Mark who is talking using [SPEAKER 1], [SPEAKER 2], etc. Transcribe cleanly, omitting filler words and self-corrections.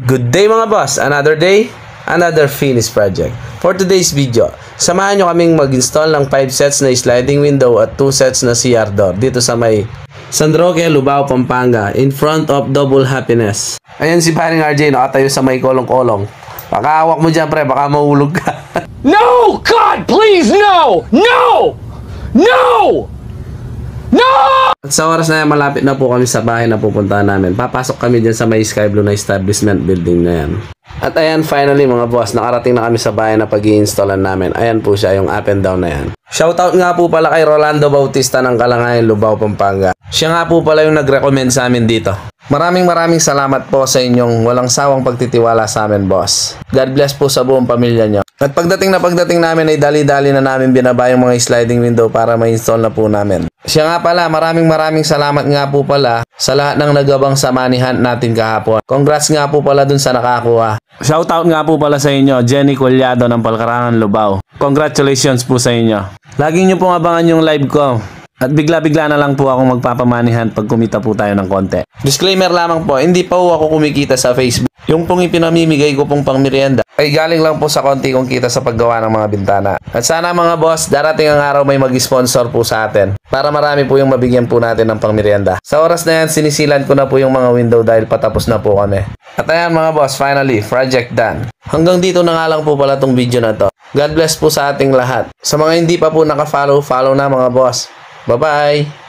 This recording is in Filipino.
[SPEAKER 1] Good day mga boss! Another day, another finished project. For today's video, samahan nyo kaming mag-install ng 5 sets na sliding window at 2 sets na CR door dito sa may San Roque, Lubao, Pampanga in front of Double Happiness. Ayan si paring RJ nakatayo sa may kolong-kolong. Baka hawak mo dyan pre, baka mahulog ka.
[SPEAKER 2] No! God, please, no! No! No! No!
[SPEAKER 1] At sa oras na yan, malapit na po kami sa bahay na pupuntahan namin. Papasok kami dyan sa may Sky Blue na establishment building na yan. At ayan, finally mga boss, nakarating na kami sa bahay na pag-i-installan namin. Ayan po siya, yung up and down na yan. Shoutout nga po pala kay Rolando Bautista ng Kalangayan, Lubao, Pampanga. Siya nga po pala yung nag-recommend sa amin dito. Maraming salamat po sa inyong walang sawang pagtitiwala sa amin, boss. God bless po sa buong pamilya nyo. At pagdating namin ay dali-dali na namin binaba yung mga sliding window para ma-install na po namin. Siya nga pala, maraming salamat nga po pala sa lahat ng nagabang sa money hunt natin kahapon. Congrats nga po pala dun sa nakakuha. Shoutout nga po pala sa inyo, Jenny Collado ng Palkarangan, Lubao. Congratulations po sa inyo. Lagi nyo pong abangan yung live ko. At bigla-bigla na lang po akong magpapamanihan pag kumita po tayo ng konti. Disclaimer lamang po, hindi pa po ako kumikita sa Facebook. Yung pong ipinamimigay ko pong pangmerienda ay galing lang po sa konti kong kita sa paggawa ng mga bintana. At sana mga boss, darating ang araw may mag-sponsor po sa atin para marami po yung mabigyan po natin ng pangmerienda. Sa oras na yan, sinisilan ko na po yung mga window dahil patapos na po kami. At ayan mga boss, finally, project done. Hanggang dito na nga lang po pala tong video na to. God bless po sa ating lahat. Sa mga hindi pa po naka-follow, follow na mga boss. Bye-bye!